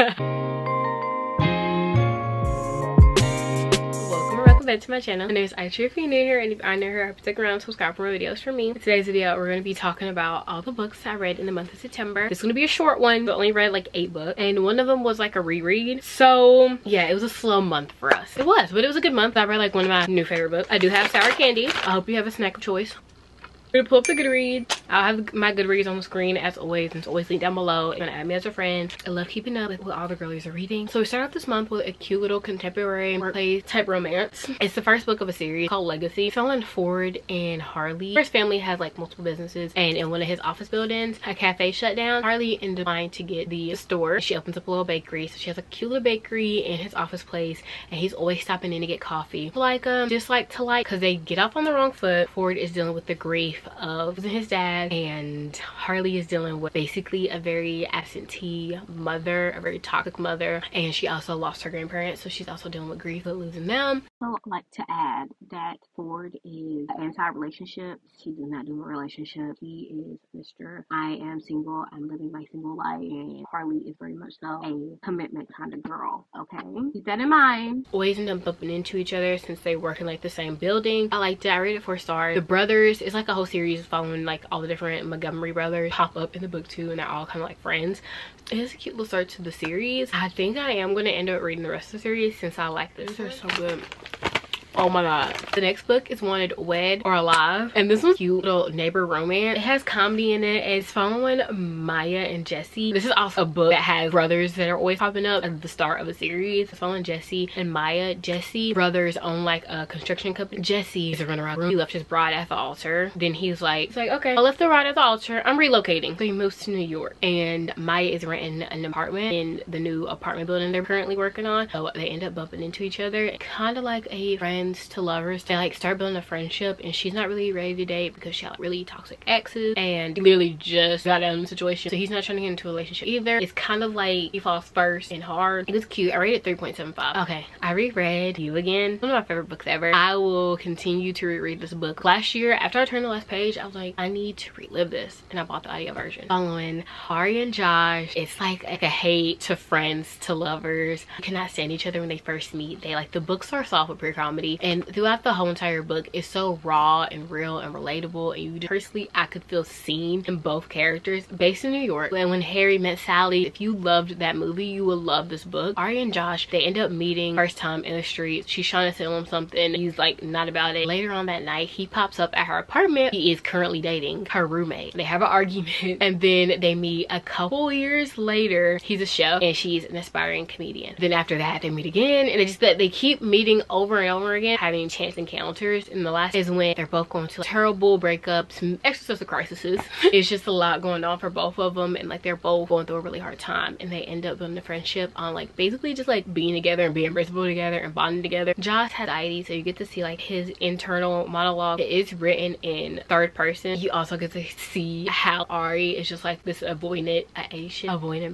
Welcome back to my channel. My name is Isha if you're new here, and if you're new here, stick around, subscribe for more videos from me. In today's video, we're going to be talking about all the books I read in the month of September. This is going to be a short one, but I only read like 8 books, and one of them was like a reread. So yeah, it was a slow month for us. It was, but it was a good month. I read like one of my new favorite books. I do have sour candy. I hope you have a snack of choice. We're gonna pull up the Goodreads. I'll have my Goodreads on the screen as always, and it's always linked down below. You're gonna add me as a friend. I love keeping up with what all the girlies are reading. So we start off this month with a cute little contemporary workplace type romance. It's the first book of a series called Legacy. Following Ford and Harley. His family has like multiple businesses, and in one of his office buildings, a cafe shut down. Harley ended up trying to get the store. She opens up a little bakery, so she has a cute little bakery in his office place, and he's always stopping in to get coffee. Because they get off on the wrong foot. Ford is dealing with the grief of his dad, and Harley is dealing with basically a very absentee mother, a very toxic mother, and she also lost her grandparents, so she's also dealing with grief of losing them. So I'd like to add that Ford is anti-relationship. He does not do a relationship. He is Mr. I am single, I'm living my single life, and Harley is very much so a commitment kind of girl. Okay, keep that in mind. Always end up bumping into each other since they work in like the same building. I liked it. I rated it 4 stars. The brothers is like a whole series following like all the different Montgomery brothers pop up in the book too, and they're all kind of like friends. It is a cute little start to the series. I think I am going to end up reading the rest of the series since I like this. They're so good. Oh my god. The next book is Wanted Wed or Alive, and this one's cute little neighbor romance. It has comedy in it. It's following Maya and Jesse. This is also a book that has brothers that are always popping up at the start of a series. It's following Jesse and Maya. Jesse brothers own like a construction company. Jesse is a runner around. He left his bride at the altar. Then he's like okay, I left the bride at the altar, I'm relocating. So he moves to New York, and Maya is renting an apartment in the new apartment building they're currently working on. So they end up bumping into each other, kind of like a friend to lovers. They like start building a friendship, and she's not really ready to date because she had like really toxic exes, and he literally just got out of the situation, so he's not trying to get into a relationship either. It's kind of like he falls first and hard. It was cute. I rated 3.75. Okay, I reread You Again, one of my favorite books ever. I will continue to reread this book. Last year after I turned the last page, I was like, I need to relive this, and I bought the audio version. Following Ari and Josh, it's like a hate to friends to lovers. You cannot stand each other when they first meet. They like, the book starts off with pure comedy, and throughout the whole entire book it's so raw and real and relatable, and you personally, I could feel seen in both characters. Based in New York, and when Harry met Sally, if you loved that movie, you will love this book. Ari and Josh, they end up meeting first time in the streets. She's trying to sell him something, he's like not about it. Later on that night, he pops up at her apartment. He is currently dating her roommate. They have an argument, and then they meet a couple years later. He's a chef and she's an aspiring comedian. Then after that they meet again, and it's just that they keep meeting over and over again, having chance encounters. And the last is when they're both going to like, terrible breakups, existential crises. It's just a lot going on for both of them, and like they're both going through a really hard time, and they end up building a friendship on like basically just like being together and being miserable together and bonding together. Josh has anxiety, so you get to see like his internal monologue. It is written in third person. You also get to see how Ari is just like this avoidant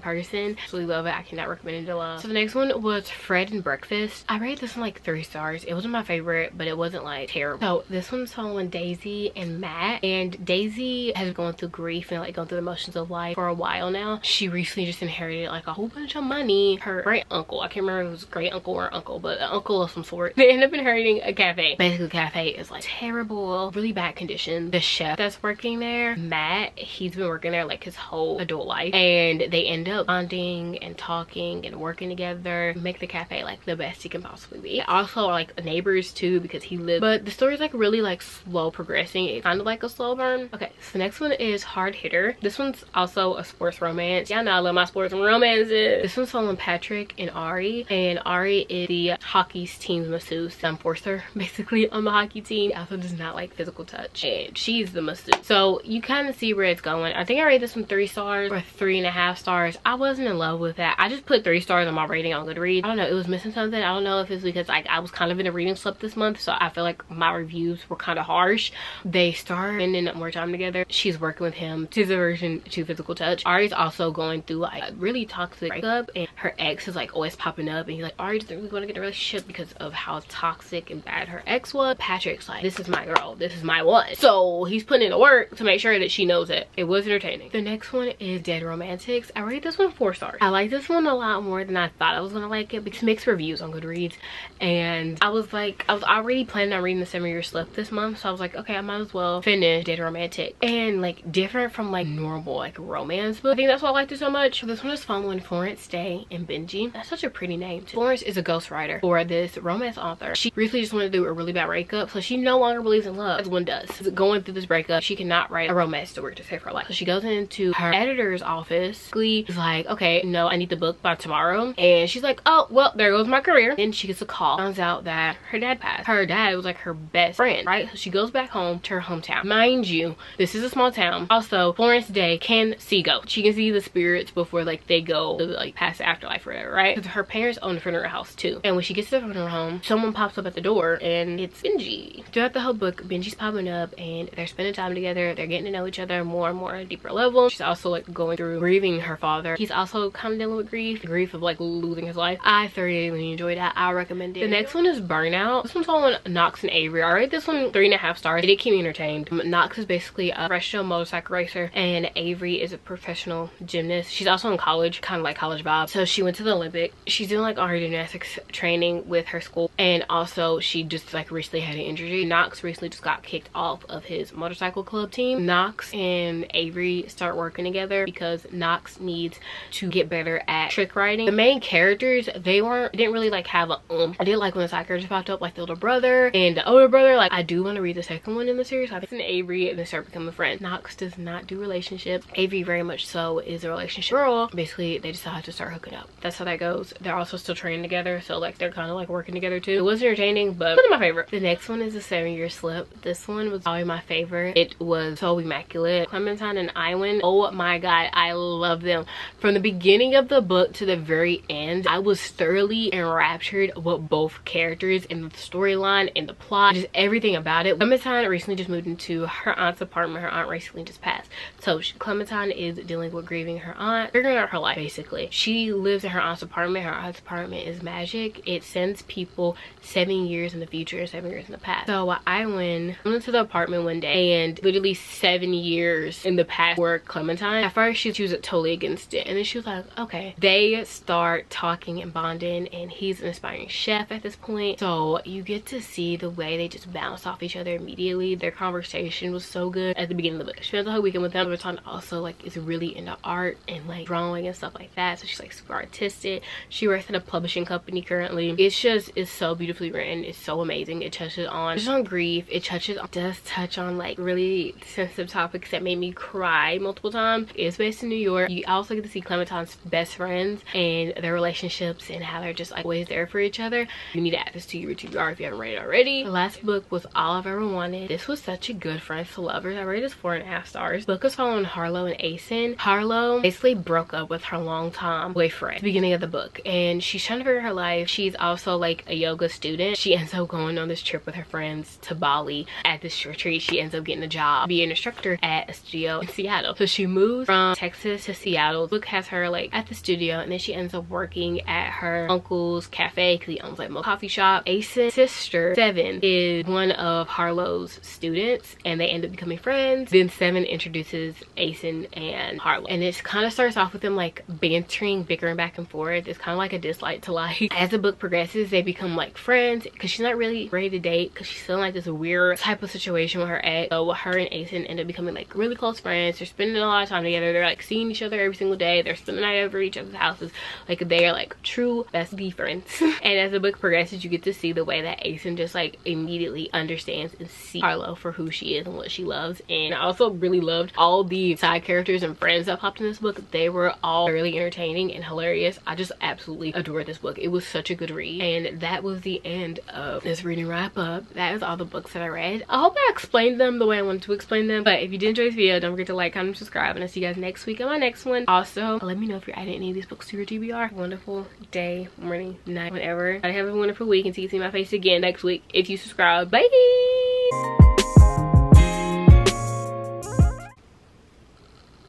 person. Absolutely love it. I cannot recommend it enough. So the next one was Fred and Breakfast. I rated this one like 3 stars. It wasn't my favorite, but it wasn't like terrible. So this one's following Daisy and Matt, and Daisy has been going through grief and like going through the emotions of life for a while now. She recently just inherited like a whole bunch of money. Her great uncle, I can't remember if it was great uncle or uncle, but an uncle of some sort, they end up inheriting a cafe. Basically the cafe is like terrible, really bad condition. The chef that's working there, Matt, he's been working there like his whole adult life, and they end up bonding and talking and working together, make the cafe like the best he can possibly be. They also are like neighbors too, because he lives, but the story is like really like slow progressing. It's kind of like a slow burn. Okay, so the next one is Hard Hitter. This one's also a sports romance. Y'all know I love my sports romances. This one's following Patrick and Ari, and Ari is the hockey's team's masseuse, enforcer basically on the hockey team. Also does not like physical touch, and she's the masseuse, so you kind of see where it's going. I think I rated this one 3 stars or 3.5 stars. I wasn't in love with that. I just put 3 stars on my rating on Goodreads. I don't know, it was missing something. I don't know if it's because like I was kind of in a reading reading slip this month, so I feel like my reviews were kind of harsh. They start spending more time together. She's working with him to the version to physical touch. Ari's also going through like a really toxic breakup, and her ex is like always popping up, and he's like, Ari doesn't really want to get in a relationship because of how toxic and bad her ex was. Patrick's like, this is my girl, this is my one. So he's putting in the work to make sure that she knows it. It was entertaining. The next one is Dead Romantics. I rated this one 4 stars. I like this one a lot more than I thought I was gonna like it, because mixed reviews on Goodreads, and I was already planning on reading the 7-Year Slip this month, so I was like, okay, I might as well finish Dead Romantic. And like different from like normal like romance book, I think that's why I liked it so much. This one is following Florence Day and Benji. That's such a pretty name too. Florence is a ghostwriter for this romance author. She recently just wanted to do a really bad breakup, so she no longer believes in love, as one does. Going through this breakup, she cannot write a romance story to save her life, so she goes into her editor's office. Glee is like, okay, no, I need the book by tomorrow, and she's like, oh well, there goes my career. Then she gets a call, finds out that her dad passed. Her dad was like her best friend, right? So she goes back home to her hometown. Mind you, this is a small town. Also, Florence Day can see ghosts. She can see the spirits before like they go to like past the afterlife or whatever, right? Because her parents own a funeral house too, and when she gets to the funeral home, someone pops up at the door, and it's Benji. Throughout the whole book, Benji's popping up, and they're spending time together. They're getting to know each other more and more at a deeper level. She's also like going through grieving her father. He's also kind of dealing with grief, the grief of like losing his life. I thoroughly enjoyed that. I recommend it. The next one is Burnout. This one's on Knox and Avery. I rate this one 3.5 stars. It did keep me entertained. Knox is basically a professional motorcycle racer, and Avery is a professional gymnast. She's also in college, kind of like college vibe. So she went to the Olympic. She's doing like art gymnastics training with her school, and also she just like recently had an injury. Knox recently just got kicked off of his motorcycle club team. Knox and Avery start working together because Knox needs to get better at trick riding. The main characters, didn't really like have a I did like when the side characters popped up, like the older brother and the older brother. Like I do want to read the second one in the series. I think it's Avery and they start becoming friends. Knox does not do relationships. Avery very much so is a relationship girl. Basically they decide to start hooking up. That's how that goes. They're also still training together, so like they're kind of like working together too. It was entertaining, but one of my favorite. The next one is a 7-Year Slip. This one was probably my favorite. It was so immaculate. Clementine and Iwan, oh my god, I love them. From the beginning of the book to the very end, I was thoroughly enraptured with both characters and the storyline and the plot, just everything about it. Clementine recently just moved into her aunt's apartment. Her aunt recently just passed, so Clementine is dealing with grieving her aunt, figuring out her life basically. She lives in her aunt's apartment. Her aunt's apartment is magic. It sends people 7 years in the future and 7 years in the past. So I went into the apartment one day, and literally 7 years in the past for Clementine. At first she was totally against it, and then she was like, okay. They start talking and bonding, and he's an aspiring chef at this point, so you get to see the way they just bounce off each other immediately. Their conversation was so good at the beginning of the book. She spent the whole weekend with them. Clementine also like is really into art and like drawing and stuff like that, so she's like super artistic. She works at a publishing company currently. It's so beautifully written. It's so amazing. It touches on grief. It does touch on like really sensitive topics that made me cry multiple times. It's based in New York. You also get to see Clementine's best friends and their relationships and how they're just like always there for each other. You need to add this to your TBR if you haven't read it already. The last book was All I've Ever Wanted. This was such a good Friends to Lovers. I rated this 4.5 stars. The book is following Harlow and Asen. Harlow basically broke up with her longtime boyfriend at the beginning of the book, and she's trying to figure out her life. She's also like a yoga student. She ends up going on this trip with her friends to Bali. At this retreat, she ends up getting a job, being an instructor at a studio in Seattle. So she moves from Texas to Seattle. The book has her like at the studio, and then she ends up working at her uncle's cafe because he owns like a coffee shop. Asen's sister, Seven, is one of Harlow's students, and they end up becoming friends. Then Seven introduces Asen and Harlow, and it kind of starts off with them like bantering, bickering back and forth. It's kind of like a dislike to like. As the book progresses, they become like friends because she's not really ready to date because she's still in like this weird type of situation with her ex. So her and Asen end up becoming like really close friends. They're spending a lot of time together. They're like seeing each other every single day. They're spending the night over each other's houses. Like they're like true bestie friends. And as the book progresses, you get to see the way that Asen just like immediately understands and sees Harlow for who she is and what she loves. And I also really loved all the side characters and friends that popped in this book. They were all really entertaining and hilarious. I just absolutely adored this book. It was such a good read. And that was the end of this reading wrap up. That is all the books that I read. I hope I explained them the way I wanted to explain them. But if you did enjoy this video, don't forget to like, comment, subscribe, and I'll see you guys next week on my next one. Also, let me know if you're adding any of these books to your TBR. Wonderful day, morning, night, whatever. I have a wonderful week, and see you soon. see my face again next week if you subscribe. Bye.